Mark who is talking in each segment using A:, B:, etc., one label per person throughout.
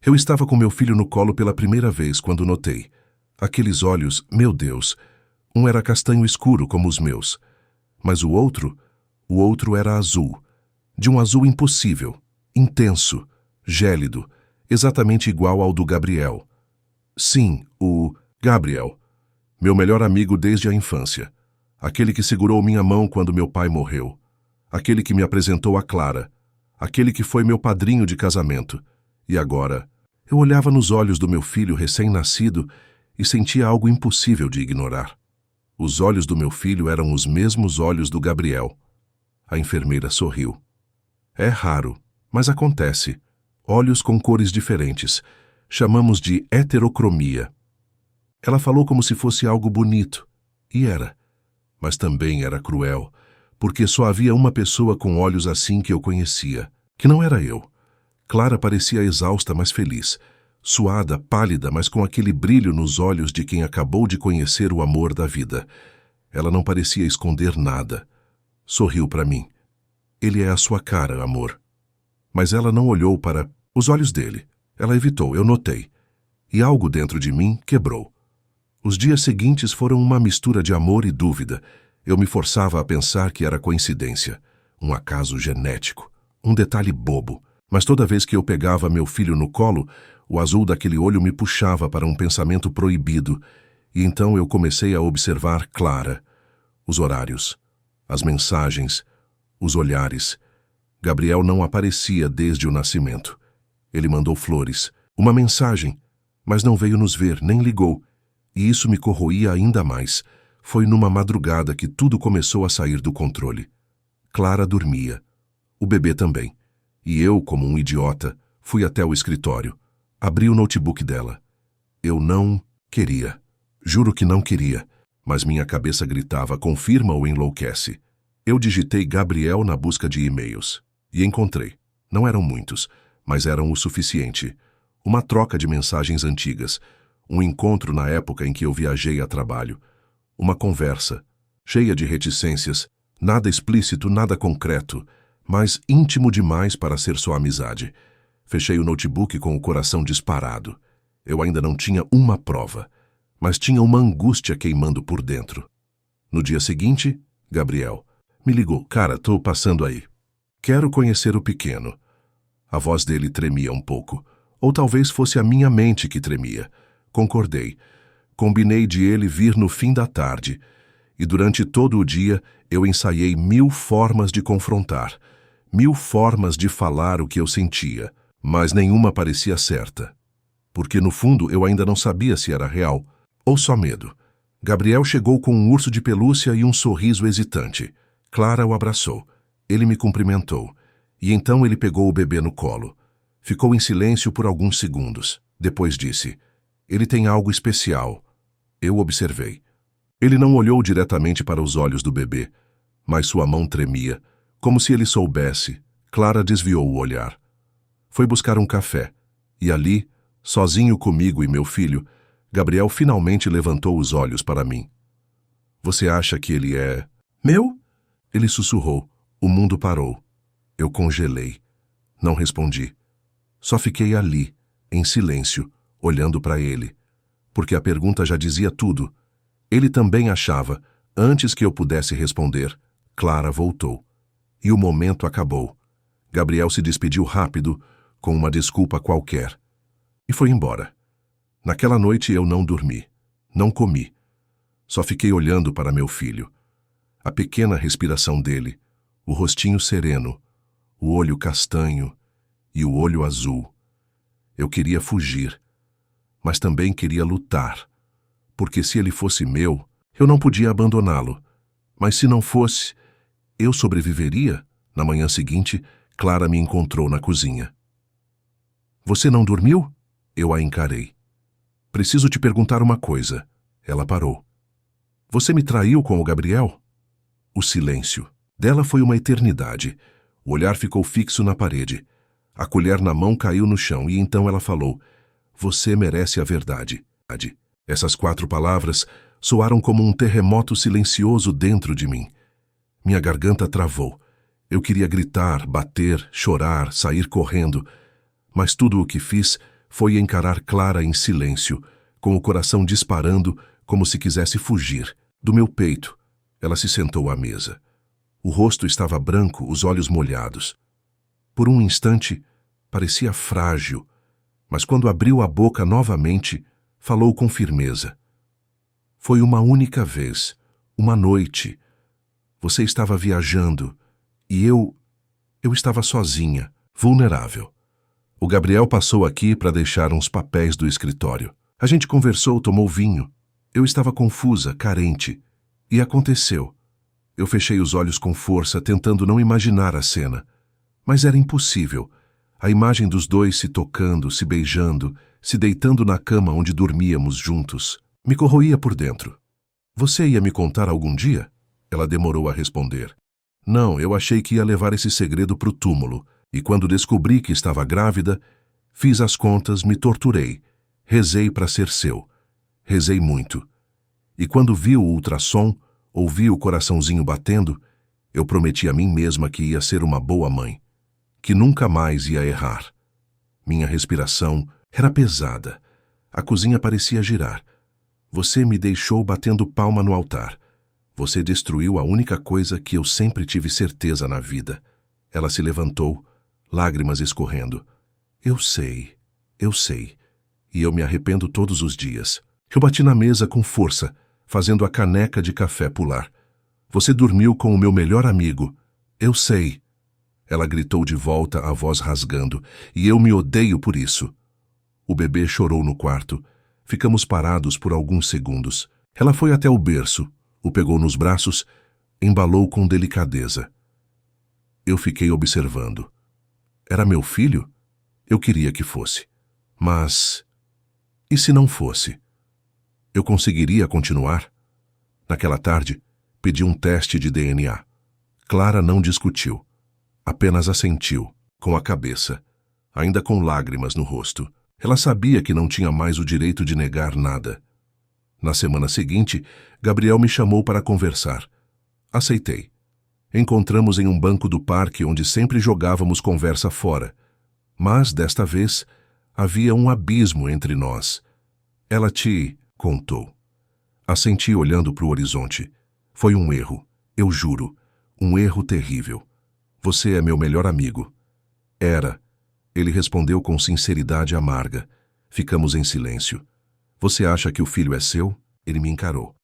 A: Eu estava com meu filho no colo pela primeira vez quando notei. Aqueles olhos, meu Deus, um era castanho escuro como os meus, mas o outro era azul, de um azul impossível, intenso, gélido, exatamente igual ao do Gabriel. Sim, o Gabriel, meu melhor amigo desde a infância, aquele que segurou minha mão quando meu pai morreu, aquele que me apresentou a Clara, aquele que foi meu padrinho de casamento. E agora, eu olhava nos olhos do meu filho recém-nascido e sentia algo impossível de ignorar. Os olhos do meu filho eram os mesmos olhos do Gabriel. A enfermeira sorriu. É raro, mas acontece. Olhos com cores diferentes. Chamamos de heterocromia. Ela falou como se fosse algo bonito. E era. Mas também era cruel, porque só havia uma pessoa com olhos assim que eu conhecia, que não era eu. Clara parecia exausta, mas feliz. Suada, pálida, mas com aquele brilho nos olhos de quem acabou de conhecer o amor da vida. Ela não parecia esconder nada. Sorriu para mim. Ele é a sua cara, amor. Mas ela não olhou para os olhos dele. Ela evitou, eu notei. E algo dentro de mim quebrou. Os dias seguintes foram uma mistura de amor e dúvida. Eu me forçava a pensar que era coincidência, um acaso genético, um detalhe bobo. Mas toda vez que eu pegava meu filho no colo, o azul daquele olho me puxava para um pensamento proibido, e então eu comecei a observar Clara, os horários, as mensagens, os olhares. Gabriel não aparecia desde o nascimento. Ele mandou flores, uma mensagem, mas não veio nos ver, nem ligou, e isso me corroía ainda mais. Foi numa madrugada que tudo começou a sair do controle. Clara dormia, o bebê também. E eu, como um idiota, fui até o escritório. Abri o notebook dela. Eu não queria. Juro que não queria. Mas minha cabeça gritava, confirma ou enlouquece. Eu digitei Gabriel na busca de e-mails. E encontrei. Não eram muitos, mas eram o suficiente. Uma troca de mensagens antigas. Um encontro na época em que eu viajei a trabalho. Uma conversa, cheia de reticências. Nada explícito, nada concreto, mas íntimo demais para ser só amizade. Fechei o notebook com o coração disparado. Eu ainda não tinha uma prova, mas tinha uma angústia queimando por dentro. No dia seguinte, Gabriel me ligou. Cara, tô passando aí. Quero conhecer o pequeno. A voz dele tremia um pouco. Ou talvez fosse a minha mente que tremia. Concordei. Combinei de ele vir no fim da tarde. E durante todo o dia, eu ensaiei 1000 formas de confrontar. 1000 formas de falar o que eu sentia, mas nenhuma parecia certa. Porque no fundo eu ainda não sabia se era real ou só medo. Gabriel chegou com um urso de pelúcia e um sorriso hesitante. Clara o abraçou. Ele me cumprimentou. E então ele pegou o bebê no colo. Ficou em silêncio por alguns segundos. Depois disse, ele tem algo especial. Eu observei. Ele não olhou diretamente para os olhos do bebê, mas sua mão tremia, como se ele soubesse. Clara desviou o olhar. Foi buscar um café, e ali, sozinho comigo e meu filho, Gabriel finalmente levantou os olhos para mim. Você acha que ele é meu? Ele sussurrou. O mundo parou. Eu congelei. Não respondi. Só fiquei ali, em silêncio, olhando para ele, porque a pergunta já dizia tudo. Ele também achava, antes que eu pudesse responder. Clara voltou. E o momento acabou. Gabriel se despediu rápido, com uma desculpa qualquer. E foi embora. Naquela noite eu não dormi. Não comi. Só fiquei olhando para meu filho. A pequena respiração dele, o rostinho sereno, o olho castanho e o olho azul. Eu queria fugir, mas também queria lutar. Porque se ele fosse meu, eu não podia abandoná-lo. Mas se não fosse, eu sobreviveria? Na manhã seguinte, Clara me encontrou na cozinha. Você não dormiu? Eu a encarei. Preciso te perguntar uma coisa. Ela parou. Você me traiu com o Gabriel? O silêncio dela foi uma eternidade. O olhar ficou fixo na parede. A colher na mão caiu no chão e então ela falou, você merece a verdade. Essas 4 palavras soaram como um terremoto silencioso dentro de mim. Minha garganta travou. Eu queria gritar, bater, chorar, sair correndo, mas tudo o que fiz Foi encarar Clara em silêncio, com o coração disparando como se quisesse fugir. Do meu peito, ela se sentou à mesa. O rosto estava branco, os olhos molhados. Por um instante, parecia frágil, mas quando abriu a boca novamente, falou com firmeza. Foi uma única vez, uma noite. Você estava viajando e eu estava sozinha, vulnerável. O Gabriel passou aqui para deixar uns papéis do escritório. A gente conversou, tomou vinho. Eu estava confusa, carente. E aconteceu. Eu fechei os olhos com força, tentando não imaginar a cena. Mas era impossível. A imagem dos dois se tocando, se beijando, se deitando na cama onde dormíamos juntos, me corroía por dentro. Você ia me contar algum dia? Ela demorou a responder. Não, eu achei que ia levar esse segredo para o túmulo, e quando descobri que estava grávida, fiz as contas, me torturei. Rezei para ser seu. Rezei muito. E quando vi o ultrassom, ouvi o coraçãozinho batendo, eu prometi a mim mesma que ia ser uma boa mãe, que nunca mais ia errar. Minha respiração era pesada. A cozinha parecia girar. Você me deixou batendo palma no altar. Você destruiu a única coisa que eu sempre tive certeza na vida. Ela se levantou, lágrimas escorrendo. Eu sei. E eu me arrependo todos os dias. Eu bati na mesa com força, fazendo a caneca de café pular. Você dormiu com o meu melhor amigo. Eu sei. Ela gritou de volta, a voz rasgando, e eu me odeio por isso. O bebê chorou no quarto. Ficamos parados por alguns segundos. Ela foi até o berço, o pegou nos braços, embalou com delicadeza. Eu fiquei observando. Era meu filho? Eu queria que fosse. Mas... e se não fosse? Eu conseguiria continuar? Naquela tarde, pedi um teste de DNA. Clara não discutiu. Apenas assentiu, com a cabeça, ainda com lágrimas no rosto. Ela sabia que não tinha mais o direito de negar nada. Na semana seguinte, Gabriel me chamou para conversar. Aceitei. Encontramos em um banco do parque onde sempre jogávamos conversa fora. Mas, desta vez, havia um abismo entre nós. Ela te contou. Assenti olhando para o horizonte. Foi um erro, eu juro, um erro terrível. Você é meu melhor amigo. Era. Ele respondeu com sinceridade amarga. Ficamos em silêncio. Você acha que o filho é seu? Ele me encarou.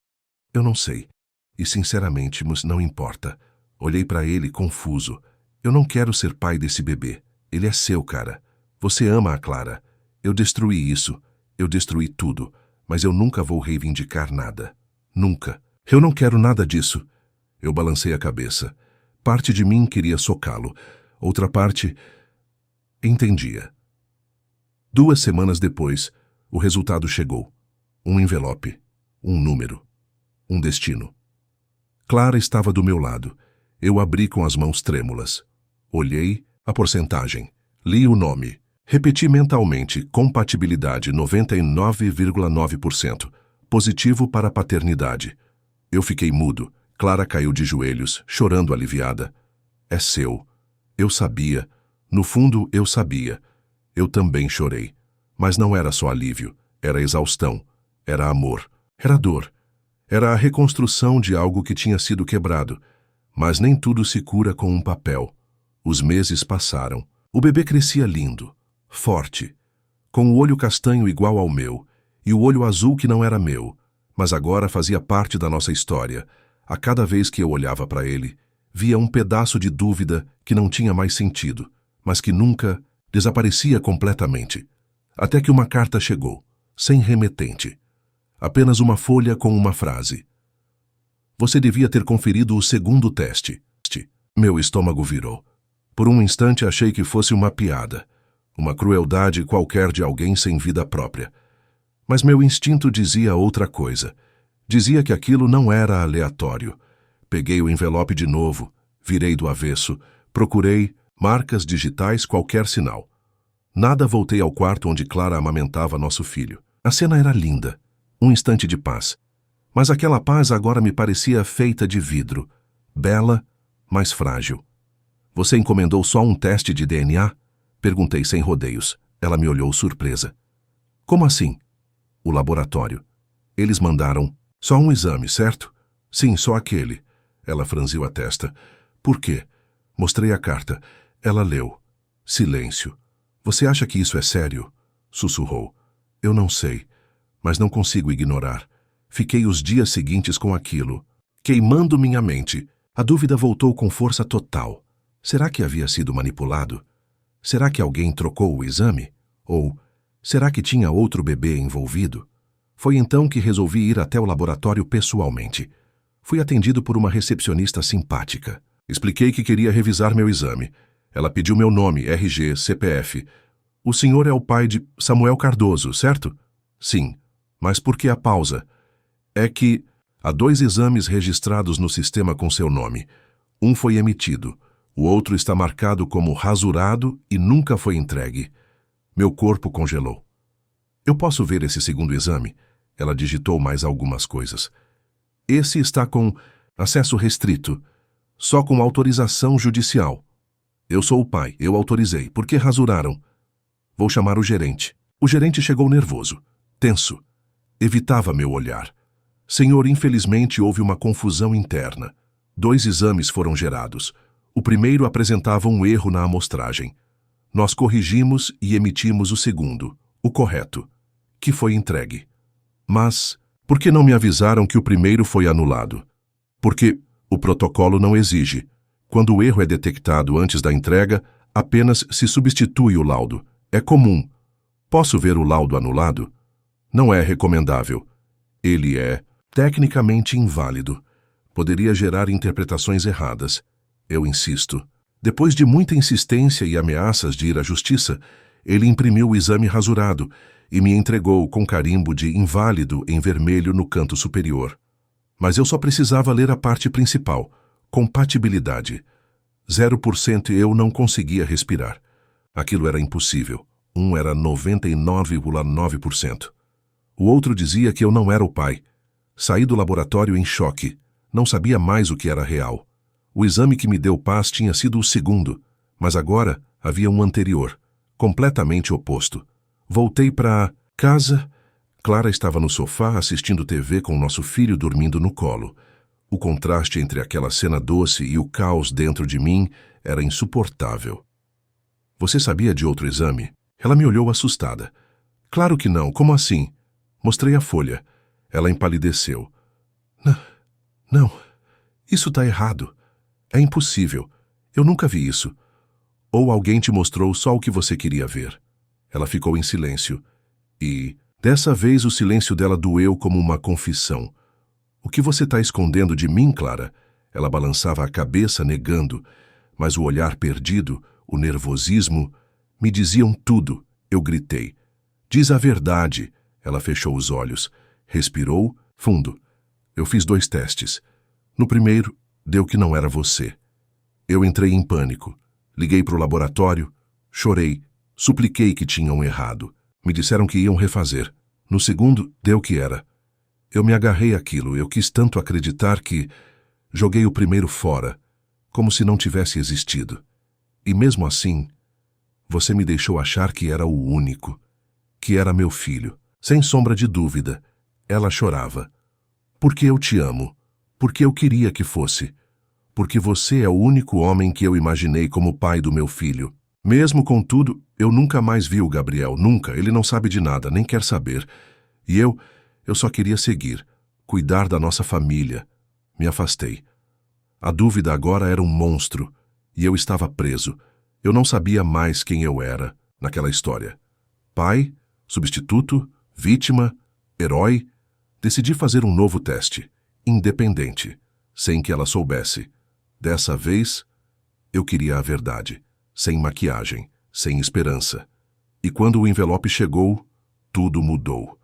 A: Eu não sei. E sinceramente, mas não importa. Olhei para ele confuso. Eu não quero ser pai desse bebê. Ele é seu, cara. Você ama a Clara. Eu destruí isso. Eu destruí tudo. Mas eu nunca vou reivindicar nada. Nunca. Eu não quero nada disso. Eu balancei a cabeça. Parte de mim queria socá-lo. Outra parte... entendia. 2 semanas depois, o resultado chegou. Um envelope. Um número. Um destino. Clara estava do meu lado. Eu abri com as mãos trêmulas. Olhei a porcentagem. Li o nome. Repeti mentalmente, compatibilidade 99,9%. Positivo para a paternidade. Eu fiquei mudo. Clara caiu de joelhos, chorando aliviada. É seu. Eu sabia. No fundo, eu sabia. Eu também chorei. Mas não era só alívio. Era exaustão. Era amor. Era dor. Era a reconstrução de algo que tinha sido quebrado. Mas nem tudo se cura com um papel. Os meses passaram. O bebê crescia lindo. Forte, com o olho castanho igual ao meu, e o olho azul que não era meu, mas agora fazia parte da nossa história. A cada vez que eu olhava para ele, via um pedaço de dúvida que não tinha mais sentido, mas que nunca desaparecia completamente. Até que uma carta chegou, sem remetente. Apenas uma folha com uma frase. Você devia ter conferido o segundo teste. Meu estômago virou. Por um instante achei que fosse uma piada. Uma crueldade qualquer de alguém sem vida própria. Mas meu instinto dizia outra coisa. Dizia que aquilo não era aleatório. Peguei o envelope de novo, virei do avesso, procurei marcas digitais, qualquer sinal. Nada. Voltei ao quarto onde Clara amamentava nosso filho. A cena era linda, um instante de paz. Mas aquela paz agora me parecia feita de vidro, bela, mas frágil. Você encomendou só um teste de DNA? Perguntei sem rodeios. Ela me olhou surpresa. Como assim? O laboratório. Eles mandaram só um exame, certo? Sim, só aquele. Ela franziu a testa. Por quê? Mostrei a carta. Ela leu. Silêncio. Você acha que isso é sério? Sussurrou. Eu não sei, mas não consigo ignorar. Fiquei os dias seguintes com aquilo, queimando minha mente. A dúvida voltou com força total. Será que havia sido manipulado? Será que alguém trocou o exame? Ou será que tinha outro bebê envolvido? Foi então que resolvi ir até o laboratório pessoalmente. Fui atendido por uma recepcionista simpática. Expliquei que queria revisar meu exame. Ela pediu meu nome, RG, CPF. O senhor é o pai de Samuel Cardoso, certo? Sim. Mas por que a pausa? É que há 2 exames registrados no sistema com seu nome. Um foi emitido. O outro está marcado como rasurado e nunca foi entregue. Meu corpo congelou. Eu posso ver esse segundo exame? Ela digitou mais algumas coisas. Esse está com acesso restrito, só com autorização judicial. Eu sou o pai, eu autorizei. Por que rasuraram? Vou chamar o gerente. O gerente chegou nervoso, tenso. Evitava meu olhar. Senhor, infelizmente houve uma confusão interna. 2 exames foram gerados. O primeiro apresentava um erro na amostragem. Nós corrigimos e emitimos o segundo, o correto, que foi entregue. Mas por que não me avisaram que o primeiro foi anulado? Porque o protocolo não exige. Quando o erro é detectado antes da entrega, apenas se substitui o laudo. É comum. Posso ver o laudo anulado? Não é recomendável. Ele é tecnicamente inválido. Poderia gerar interpretações erradas. Eu insisto. Depois de muita insistência e ameaças de ir à justiça, ele imprimiu o exame rasurado e me entregou com carimbo de inválido em vermelho no canto superior. Mas eu só precisava ler a parte principal, compatibilidade. 0% e eu não conseguia respirar. Aquilo era impossível. Um era 99,9%. O outro dizia que eu não era o pai. Saí do laboratório em choque. Não sabia mais o que era real. O exame que me deu paz tinha sido o segundo, mas agora havia um anterior, completamente oposto. Voltei para casa. Clara estava no sofá assistindo TV com nosso filho dormindo no colo. O contraste entre aquela cena doce e o caos dentro de mim era insuportável. Você sabia de outro exame? Ela me olhou assustada. Claro que não, como assim? Mostrei a folha. Ela empalideceu. Não, isso está errado. É impossível. Eu nunca vi isso. Ou alguém te mostrou só o que você queria ver. Ela ficou em silêncio. E, dessa vez, o silêncio dela doeu como uma confissão. O que você está escondendo de mim, Clara? Ela balançava a cabeça, negando, mas o olhar perdido, o nervosismo, me diziam tudo. Eu gritei. Diz a verdade. Ela fechou os olhos. Respirou fundo. Eu fiz 2 testes. No primeiro, deu que não era você. Eu entrei em pânico. Liguei para o laboratório. Chorei. Supliquei que tinham errado. Me disseram que iam refazer. No segundo, deu que era. Eu me agarrei àquilo. Eu quis tanto acreditar que joguei o primeiro fora, como se não tivesse existido. E mesmo assim, você me deixou achar que era o único, que era meu filho. Sem sombra de dúvida, ela chorava. Porque eu te amo. Porque eu queria que fosse. Porque você é o único homem que eu imaginei como pai do meu filho. Mesmo com tudo, eu nunca mais vi o Gabriel, nunca. Ele não sabe de nada, nem quer saber. E eu só queria seguir, cuidar da nossa família. Me afastei. A dúvida agora era um monstro, e eu estava preso. Eu não sabia mais quem eu era naquela história. Pai, substituto, vítima, herói. Decidi fazer um novo teste, independente, sem que ela soubesse. Dessa vez, eu queria a verdade, sem maquiagem, sem esperança. E quando o envelope chegou, tudo mudou.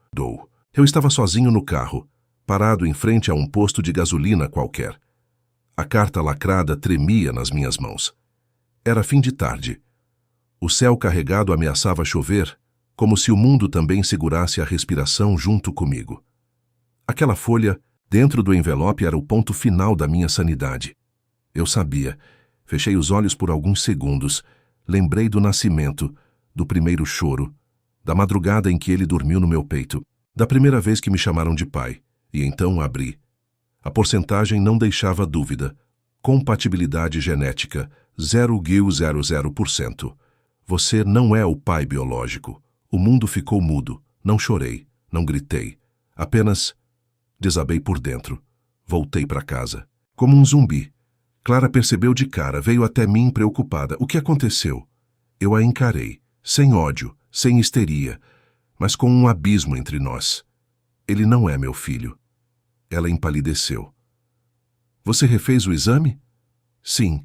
A: Eu estava sozinho no carro, parado em frente a um posto de gasolina qualquer. A carta lacrada tremia nas minhas mãos. Era fim de tarde. O céu carregado ameaçava chover, como se o mundo também segurasse a respiração junto comigo. Aquela folha, dentro do envelope, era o ponto final da minha sanidade. Eu sabia. Fechei os olhos por alguns segundos. Lembrei do nascimento, do primeiro choro, da madrugada em que ele dormiu no meu peito, da primeira vez que me chamaram de pai, e então abri. A porcentagem não deixava dúvida. Compatibilidade genética, 0,00%. Você não é o pai biológico. O mundo ficou mudo. Não chorei, não gritei. Apenas desabei por dentro. Voltei para casa. Como um zumbi. Clara percebeu de cara, veio até mim preocupada. O que aconteceu? Eu a encarei, sem ódio, sem histeria, mas com um abismo entre nós. Ele não é meu filho. Ela empalideceu. Você refez o exame? Sim.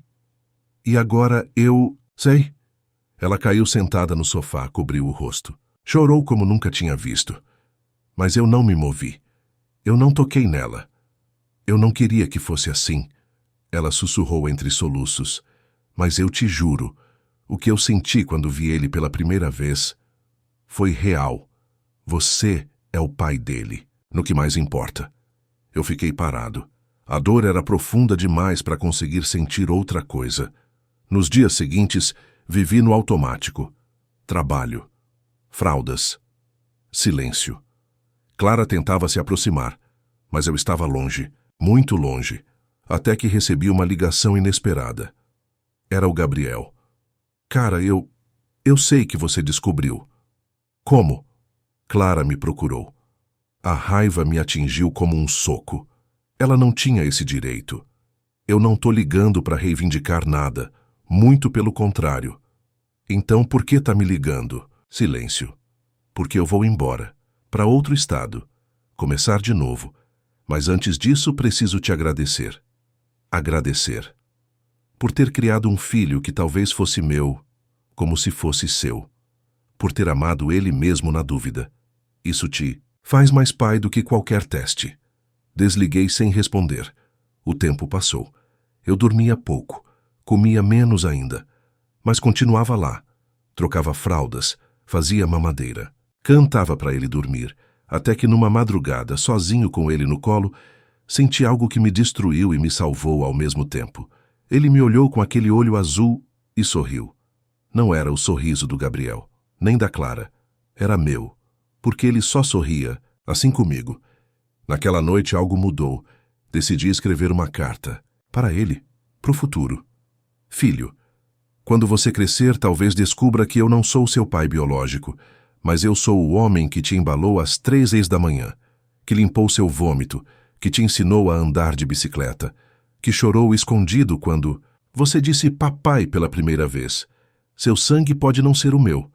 A: E agora eu... sei. Ela caiu sentada no sofá, cobriu o rosto. Chorou como nunca tinha visto. Mas eu não me movi. Eu não toquei nela. Eu não queria que fosse assim. Ela sussurrou entre soluços. Mas eu te juro, o que eu senti quando vi ele pela primeira vez foi real. Você é o pai dele, no que mais importa. Eu fiquei parado. A dor era profunda demais para conseguir sentir outra coisa. Nos dias seguintes, vivi no automático. Trabalho. Fraldas. Silêncio. Clara tentava se aproximar, mas eu estava longe, muito longe, até que recebi uma ligação inesperada. Era o Gabriel. Cara, eu sei que você descobriu. Como? Clara me procurou. A raiva me atingiu como um soco. Ela não tinha esse direito. Eu não tô ligando para reivindicar nada. Muito pelo contrário. Então por que tá me ligando? Silêncio. Porque eu vou embora. Para outro estado. Começar de novo. Mas antes disso preciso te agradecer. Agradecer. Por ter criado um filho que talvez fosse meu, como se fosse seu. Por ter amado ele mesmo na dúvida. Isso te faz mais pai do que qualquer teste. Desliguei sem responder. O tempo passou. Eu dormia pouco. Comia menos ainda. Mas continuava lá. Trocava fraldas. Fazia mamadeira. Cantava para ele dormir. Até que numa madrugada, sozinho com ele no colo, senti algo que me destruiu e me salvou ao mesmo tempo. Ele me olhou com aquele olho azul e sorriu. Não era o sorriso do Gabriel, nem da Clara. Era meu. Porque ele só sorria, assim comigo. Naquela noite algo mudou. Decidi escrever uma carta. Para ele. Pro futuro. Filho, quando você crescer, talvez descubra que eu não sou seu pai biológico, mas eu sou o homem que te embalou às 3h da manhã, que limpou seu vômito, que te ensinou a andar de bicicleta, que chorou escondido quando você disse papai pela primeira vez. Seu sangue pode não ser o meu,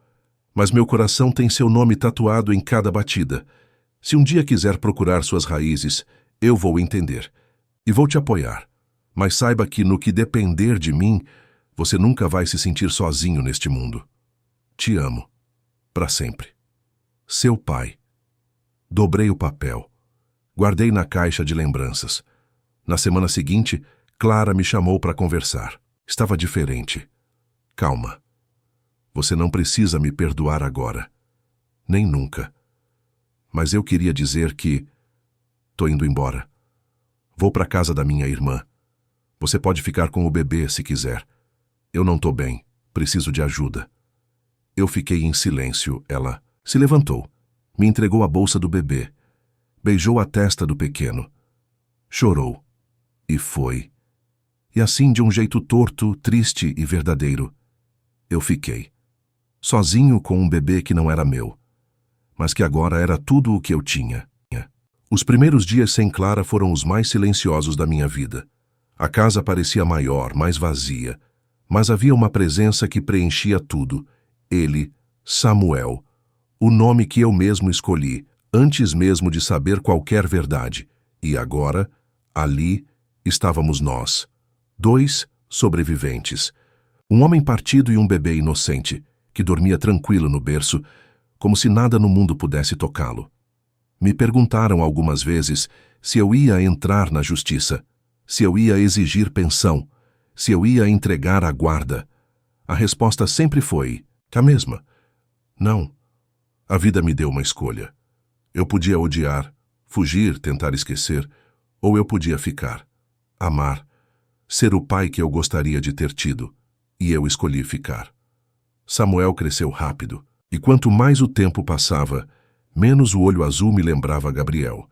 A: mas meu coração tem seu nome tatuado em cada batida. Se um dia quiser procurar suas raízes, eu vou entender e vou te apoiar. Mas saiba que no que depender de mim, você nunca vai se sentir sozinho neste mundo. Te amo. Para sempre. Seu pai. Dobrei o papel. Guardei na caixa de lembranças. Na semana seguinte, Clara me chamou para conversar. Estava diferente. Calma. Você não precisa me perdoar agora. Nem nunca. Mas eu queria dizer que... tô indo embora. Vou para casa da minha irmã. Você pode ficar com o bebê se quiser. Eu não tô bem. Preciso de ajuda. Eu fiquei em silêncio. Ela se levantou. Me entregou a bolsa do bebê. Beijou a testa do pequeno. Chorou. E foi. E assim, de um jeito torto, triste e verdadeiro, eu fiquei. Sozinho com um bebê que não era meu, mas que agora era tudo o que eu tinha. Os primeiros dias sem Clara foram os mais silenciosos da minha vida. A casa parecia maior, mais vazia, mas havia uma presença que preenchia tudo. Ele, Samuel, o nome que eu mesmo escolhi, antes mesmo de saber qualquer verdade. E agora, ali, estávamos nós, 2 sobreviventes. Um homem partido e um bebê inocente, que dormia tranquilo no berço, como se nada no mundo pudesse tocá-lo. Me perguntaram algumas vezes se eu ia entrar na justiça, se eu ia exigir pensão, se eu ia entregar a guarda. A resposta sempre foi a mesma. Não. A vida me deu uma escolha. Eu podia odiar, fugir, tentar esquecer, ou eu podia ficar, amar, ser o pai que eu gostaria de ter tido, e eu escolhi ficar. Samuel cresceu rápido, E quanto mais o tempo passava, menos o olho azul me lembrava Gabriel,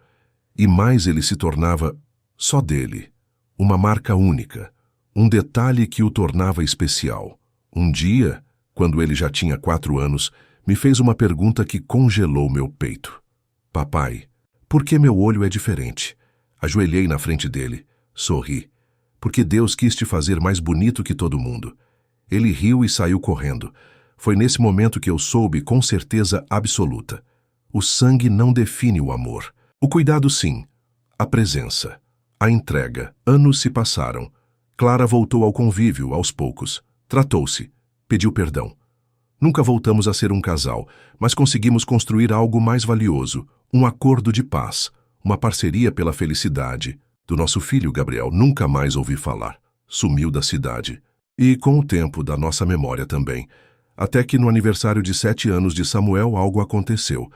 A: e mais ele se tornava só dele, uma marca única, um detalhe que o tornava especial. Um dia, quando ele já tinha 4 anos, me fez uma pergunta que congelou meu peito. Papai, por que meu olho é diferente? Ajoelhei na frente dele, sorri. Porque Deus quis te fazer mais bonito que todo mundo. Ele riu e saiu correndo. Foi nesse momento que eu soube com certeza absoluta. O sangue não define o amor. O cuidado sim. A presença. A entrega. Anos se passaram. Clara voltou ao convívio aos poucos. Tratou-se. Pediu perdão. Nunca voltamos a ser um casal, mas conseguimos construir algo mais valioso, um acordo de paz, uma parceria pela felicidade. Do nosso filho Gabriel nunca mais ouvi falar. Sumiu da cidade. E com o tempo da nossa memória também. Até que no aniversário de 7 anos de Samuel algo aconteceu.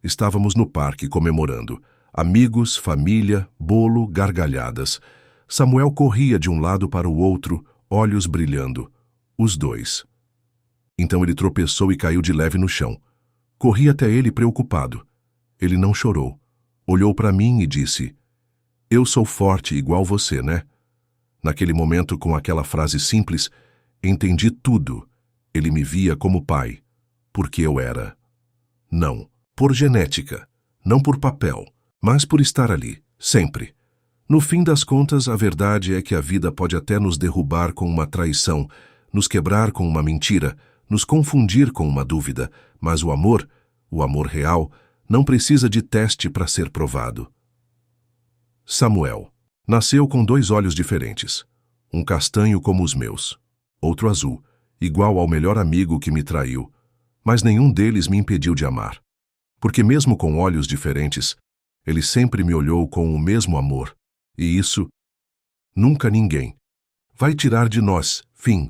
A: Estávamos no parque comemorando. Amigos, família, bolo, gargalhadas. Samuel corria de um lado para o outro, olhos brilhando. Os dois. Então ele tropeçou e caiu de leve no chão. Corri até ele preocupado. Ele não chorou. Olhou para mim e disse: "Eu sou forte igual você, né?" Naquele momento, com aquela frase simples, entendi tudo. Ele me via como pai, porque eu era. Não por genética, não por papel, mas por estar ali, sempre. No fim das contas, a verdade é que a vida pode até nos derrubar com uma traição, nos quebrar com uma mentira, nos confundir com uma dúvida, mas o amor real, não precisa de teste para ser provado. Samuel nasceu com 2 olhos diferentes, um castanho como os meus, outro azul, igual ao melhor amigo que me traiu, mas nenhum deles me impediu de amar. Porque mesmo com olhos diferentes, ele sempre me olhou com o mesmo amor, e isso, nunca ninguém vai tirar de nós. Fim.